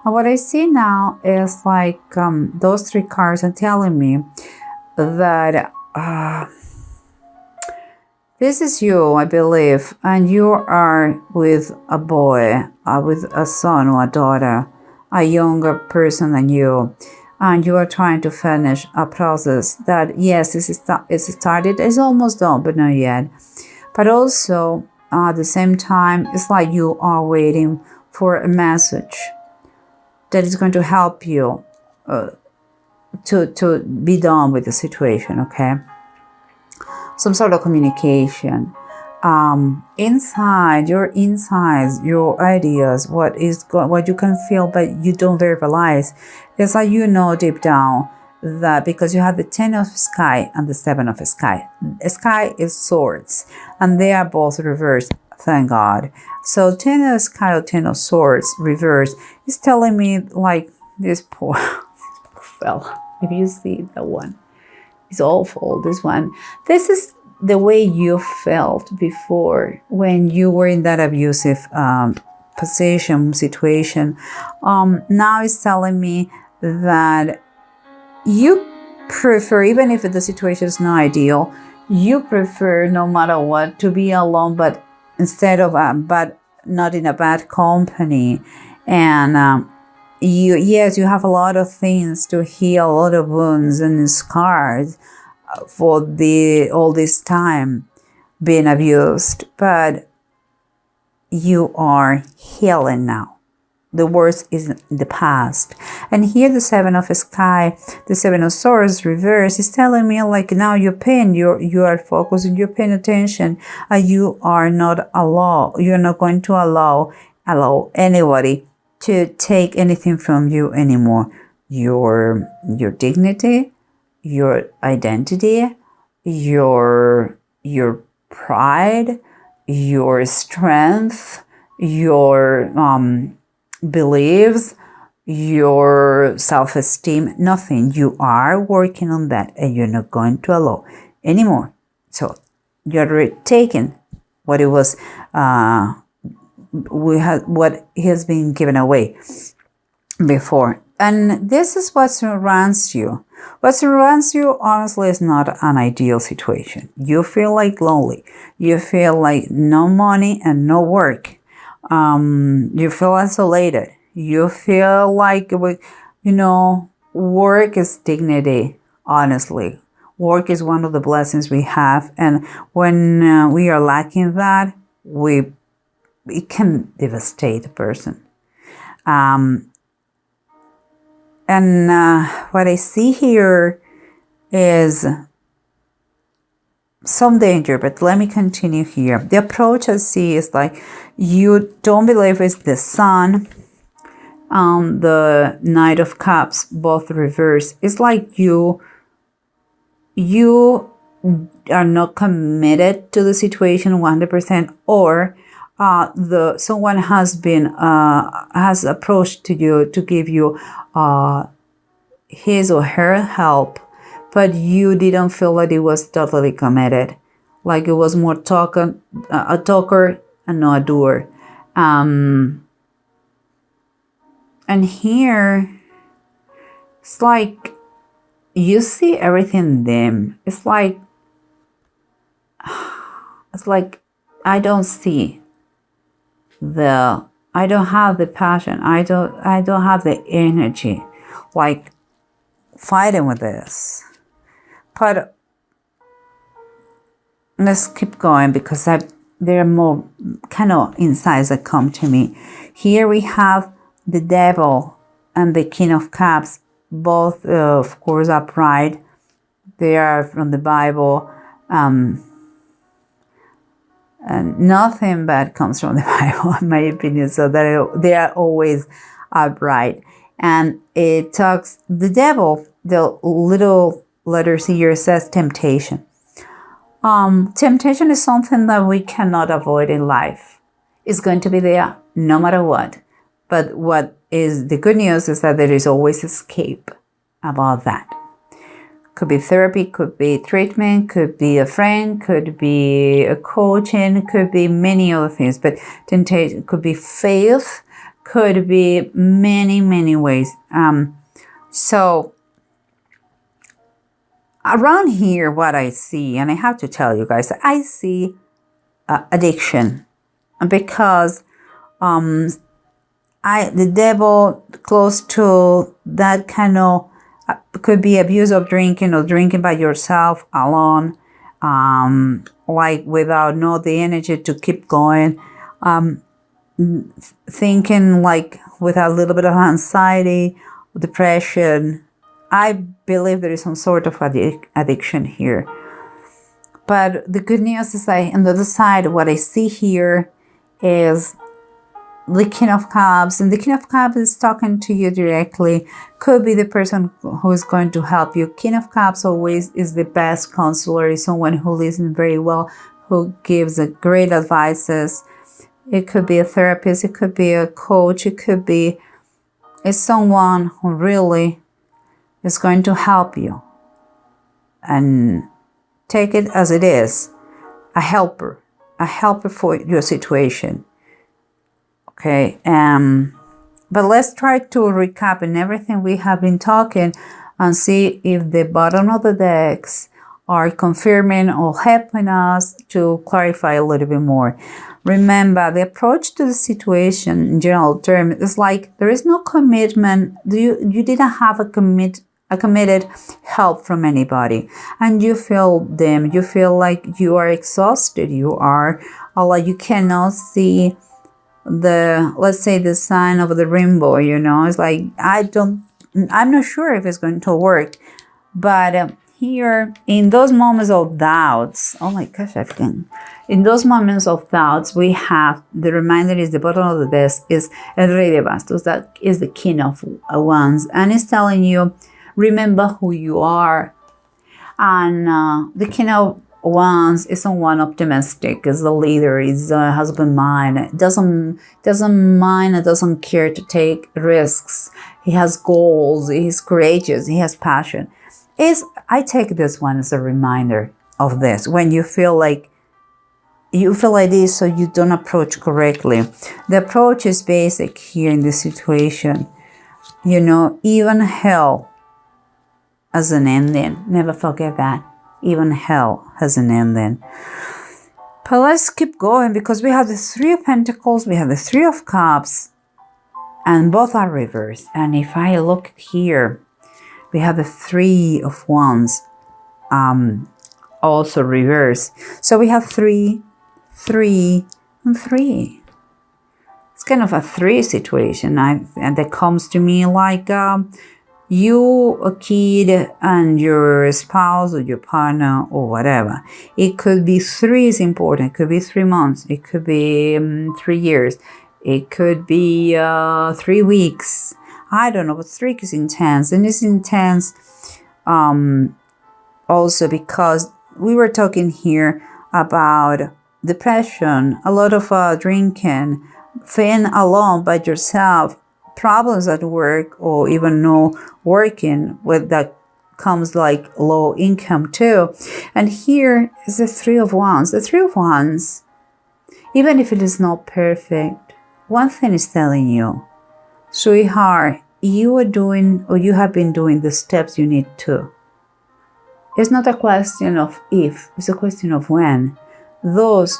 And what I see now is like those three cards are telling me that this is you, I believe, and you are with a boy, with a son or a daughter, a younger person than you, and you are trying to finish a process that, yes, it's started, it's almost done, but not yet. But also, at the same time, it's like you are waiting for a message that is going to help you to be done with the situation, okay? Some sort of communication. Inside your insides, your ideas, what you can feel but you don't verbalize. It's like you know deep down that because you have the 10 of sky and the 7 of sky. Sky is swords and they are both reversed, thank God. So 10 of sky or 10 of swords reversed is telling me like this poor fella. If you see that one, it's awful, this one. This is the way you felt before when you were in that abusive position, situation. Now it's telling me that you prefer, even if the situation is not ideal, you prefer no matter what to be alone, but instead of, but not in a bad company. And yes, you have a lot of things to heal, a lot of wounds and scars for all this time being abused, but you are healing now. The worst is in the past. And here the 7 of sky, the 7 of swords reverse is telling me like now you're paying, you are focusing, you're paying attention, and you are not you're not going to allow anybody to take anything from you anymore. Your dignity, your identity, your pride, your strength, your beliefs, your self-esteem, nothing. You are working on that and you're not going to allow anymore. So you're taking what it was, what has been given away before. And this is what surrounds you. What surrounds you, honestly, is not an ideal situation. You feel like lonely. You feel like no money and no work. You feel isolated. You feel like, work is dignity, honestly. Work is one of the blessings we have. And when we are lacking that, it can devastate a person. And what I see here is some danger, but let me continue here. The approach I see is like you don't believe it's the sun, the Knight of Cups, both reversed. It's like you are not committed to the situation 100%, or someone has approached to you to give you his or her help, but you didn't feel that it was totally committed. Like it was more a talker and not a doer. And here it's like you see everything dim. It's like I don't have the passion. I don't have the energy, like fighting with this. But let's keep going because there are more kind of insights that come to me. Here we have the Devil and the King of Cups, both of course upright. They are from the Bible. And nothing bad comes from the Bible, in my opinion. So they are always upright. And it talks, the devil, the little letters here says temptation. Temptation is something that we cannot avoid in life. It's going to be there no matter what. But what is the good news is that there is always escape about that. Could be therapy, could be treatment, could be a friend, could be a coaching, could be many other things. But temptation could be faith, could be many ways. So around here, what I see, and I have to tell you guys, I see addiction, because the devil close to that kind of could be abuse of drinking, or drinking by yourself alone, like without the energy to keep going, thinking like with a little bit of anxiety, depression. I believe there is some sort of addiction here. But the good news is on the other side, what I see here is the King of Cups. And the King of Cups is talking to you directly. Could be the person who is going to help you. King of Cups always is the best counselor. Is someone who listens very well, who gives great advices. It could be a therapist. It could be a coach. It could be someone who really is going to help you. And take it as it is, a helper for your situation. Okay, but let's try to recap in everything we have been talking and see if the bottom of the decks are confirming or helping us to clarify a little bit more. Remember, the approach to the situation in general terms is like there is no commitment. You didn't have a committed help from anybody, and you feel them. You feel like you are exhausted. You are, like you cannot see let's say the sign of the rainbow. It's like I'm not sure if it's going to work. But here, in those moments of doubts, oh my gosh, in those moments of doubts, we have the reminder is the bottom of the desk is El Rey de Bastos, that is the King of Wands, and it's telling you, remember who you are. And the King of Wands is someone optimistic, is the leader, is a husband mind, doesn't mind and doesn't care to take risks. He has goals, he's courageous, he has passion. I take this one as a reminder of this. When you feel like this, so you don't approach correctly. The approach is basic here in this situation. Even hell as an ending. Never forget that. Even hell has an ending. But let's keep going, because we have the Three of Pentacles, we have the Three of Cups, and both are reversed. And if I look here, we have the Three of Wands, also reversed. So we have 3, 3, and 3. It's kind of a 3 situation, and that comes to me like you, a kid, and your spouse or your partner or whatever. It could be 3 is important. It could be 3 months. It could be 3 years. It could be 3 weeks. I don't know, but 3 is intense. And it's intense also because we were talking here about depression, a lot of drinking, feeling alone by yourself, problems at work, or even no working, with that comes like low income too. And here is the Three of Wands. The Three of Wands, even if it is not perfect, one thing is telling you, sweetheart, you are doing, or you have been doing the steps you need to. It's not a question of if, it's a question of when. That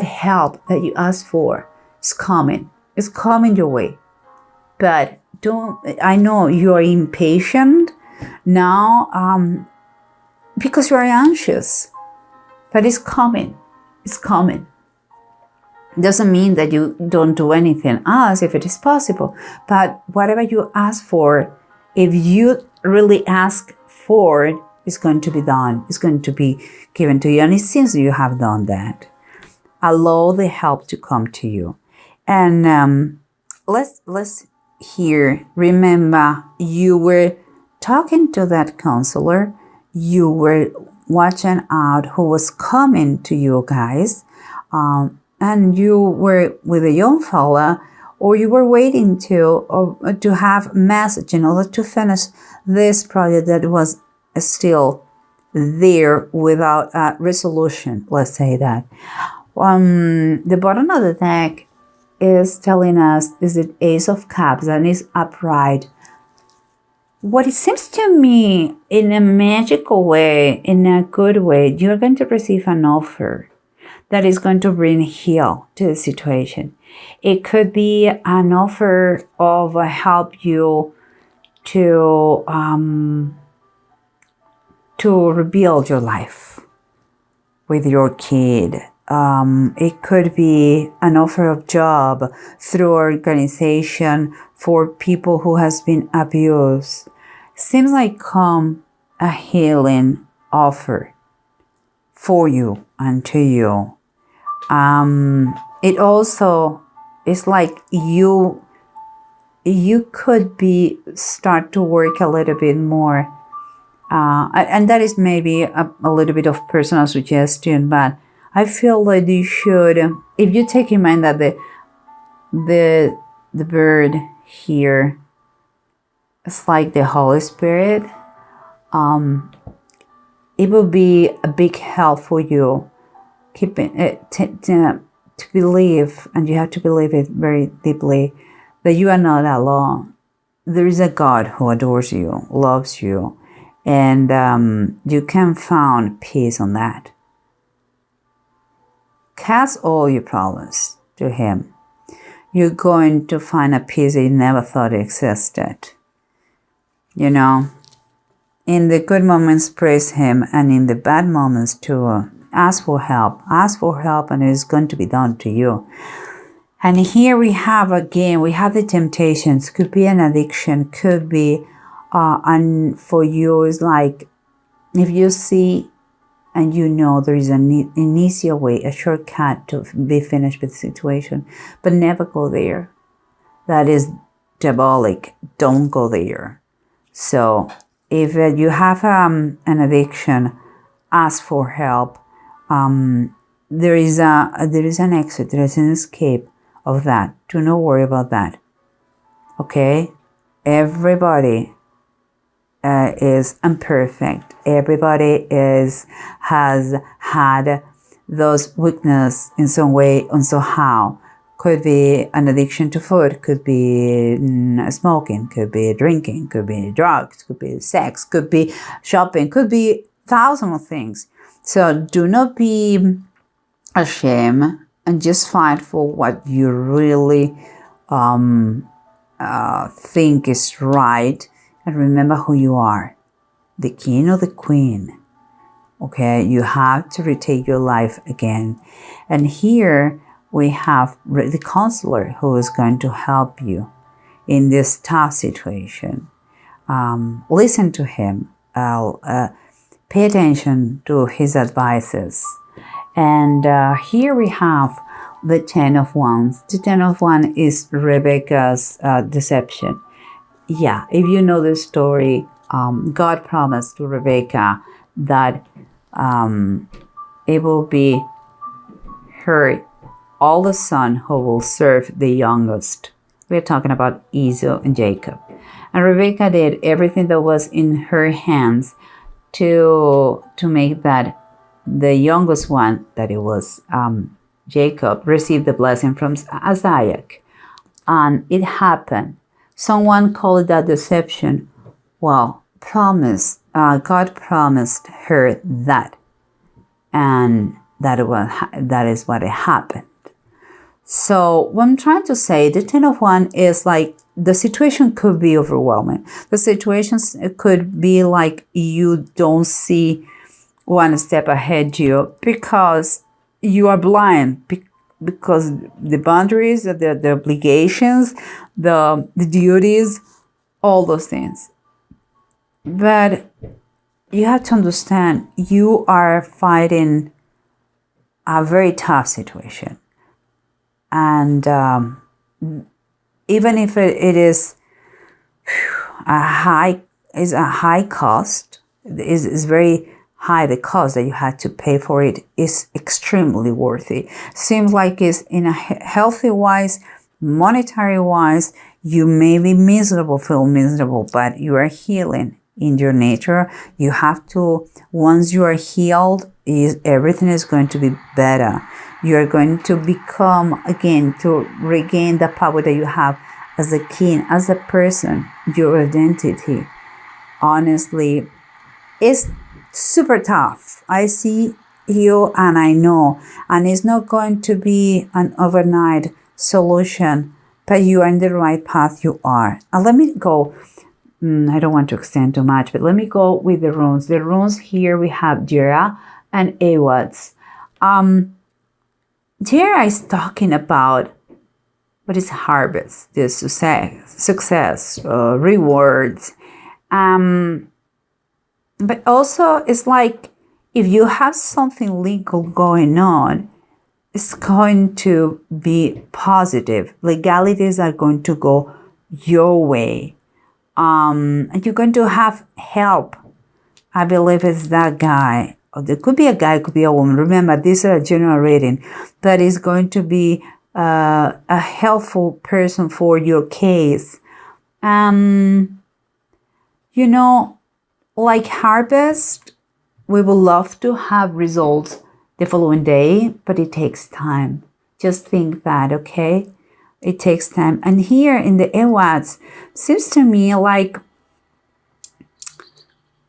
help that you asked for is coming. It's coming your way. But I know you are impatient now because you are anxious. But it's coming. It's coming. Doesn't mean that you don't do anything else if it is possible. But whatever you ask for, if you really ask for it, it's going to be done. It's going to be given to you. And it seems you have done that. Allow the help to come to you. And let's here remember, you were talking to that counselor. You were watching out who was coming to you guys. And you were with a young fella, or you were waiting to have message in order to finish this project that was still there without a resolution. Let's say that. The bottom of the deck is telling us is the Ace of Cups and is upright. What it seems to me, in a magical way, in a good way, you're going to receive an offer that is going to bring heal to the situation. It could be an offer of help you to rebuild your life with your kid. It could be an offer of job through organization for people who has been abused. Seems like a healing offer for you and to you. It also is like you could be start to work a little bit more. And that is maybe a little bit of personal suggestion, but I feel that you should, if you take in mind that the bird here is like the Holy Spirit, it will be a big help for you. Keeping it to believe, and you have to believe it very deeply, that you are not alone. There is a God who adores you, loves you, and you can find peace on that. Cast all your problems to Him. You're going to find a peace that you never thought existed. You know, in the good moments, praise Him, and in the bad moments, too, ask for help. Ask for help, and it is going to be done to you. And here we have again, we have the temptations. Could be an addiction. Could be, and for you, it's like if you see and you know there is an easier way, a shortcut to be finished with the situation, but never go there. That is diabolic. Don't go there. So if you have an addiction, ask for help. There is an exit. There is an escape of that. Do not worry about that. Okay, everybody is imperfect. Everybody has had those weaknesses in some way and somehow. Could be an addiction to food, could be smoking, could be drinking, could be drugs, could be sex, could be shopping, could be thousands of things. So do not be ashamed and just fight for what you really think is right. And remember who you are, the king or the queen. Okay, you have to retake your life again. And here we have the counselor who is going to help you in this tough situation. Listen to him. Pay attention to his advices. And here we have the Ten of Wands. The Ten of Wands is Rebecca's deception. Yeah, if you know the story, God promised to Rebecca that it will be her oldest son who will serve the youngest. We're talking about Esau and Jacob. And Rebecca did everything that was in her hands to make that the youngest one, that it was Jacob, receive the blessing from Isaac. And it happened. Someone called that deception. Well, God promised her that. And that is what happened. So what I'm trying to say, the Ten of Wands is like the situation could be overwhelming. The situations could be like you don't see one step ahead you because you are blind, because the boundaries, the obligations, the duties, all those things. But you have to understand you are fighting a very tough situation. And even if it is a high cost, is very high. The cost that you had to pay for it is extremely worthy. Seems like it's in a healthy wise, monetary wise, you may be miserable, feel miserable, but you are healing in your nature. You have to, once you are healed, everything is going to be better. You're going to become, again, to regain the power that you have as a king, as a person, your identity. Honestly, it's super tough. I see you and I know, and it's not going to be an overnight solution, but you are in the right path. You are. And let me go. I don't want to extend too much, but let me go with the runes. The runes here we have Jera and Awads. Jera is talking about what is harvest, the success, rewards. But also it's like if you have something legal going on, it's going to be positive. Legalities are going to go your way. And you're going to have help. I believe it's that guy. Or there could be a guy, could be a woman. Remember, these are a general reading. That is going to be a helpful person for your case. Like harvest, we would love to have results the following day, but it takes time. Just think that, okay? It takes time. And here in the Awads, seems to me like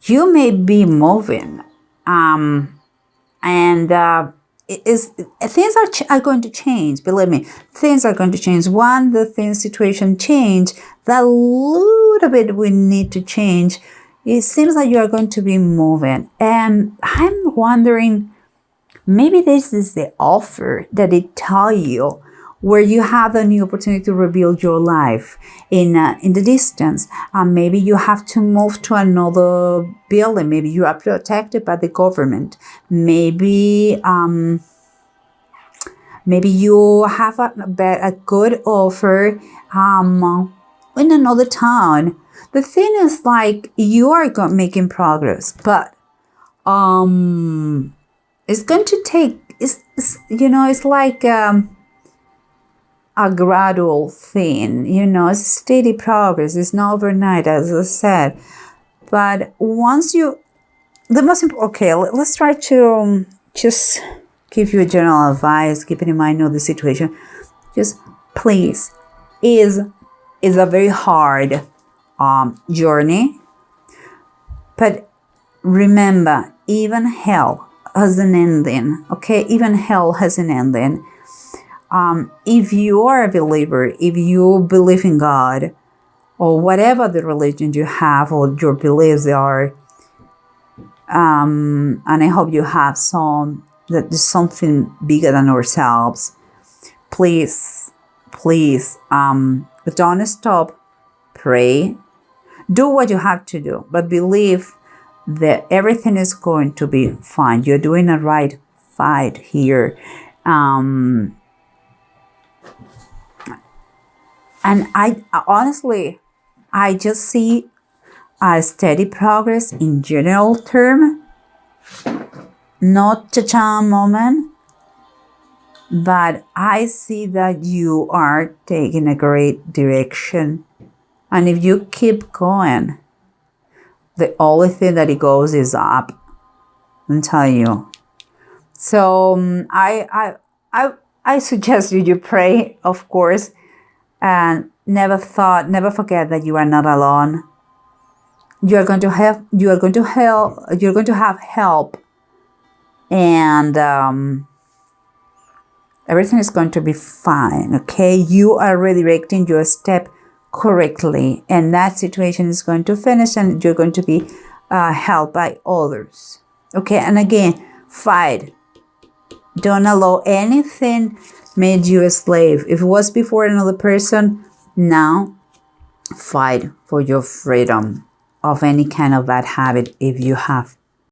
you may be moving, things are going to change. Believe me, things are going to change. Situation change, that little bit we need to change. It seems like you are going to be moving, and I'm wondering, maybe this is the offer that it tell you, where you have a new opportunity to rebuild your life in the distance. Maybe you have to move to another building. Maybe you are protected by the government. Maybe you have a good offer in another town. The thing is, like, you are making progress, but it's going to take. It's like a gradual thing, it's steady progress. It's not overnight, as I said. But once let's try to just give you a general advice, keeping in mind the situation. Just please, is a very hard journey. But remember, even hell has an ending, okay? Even hell has an ending. If you are a believer, if you believe in God, or whatever the religion you have or your beliefs are, and I hope you have that there's something bigger than ourselves. Please, don't stop. Pray. Do what you have to do, but believe that everything is going to be fine. You're doing a right fight here. And I honestly, I just see a steady progress in general term, not cha-cha moment, but I see that you are taking a great direction. And if you keep going, the only thing that it goes is up. I'm telling you. So I suggest you pray, of course. And never forget that you are not alone. You are going to have help, and everything is going to be fine. Okay, you are redirecting your step correctly, and that situation is going to finish, and you're going to be helped by others. Okay, and again, fight. Don't allow anything made you a slave. If it was before another person, now fight for your freedom of any kind of bad habit if you have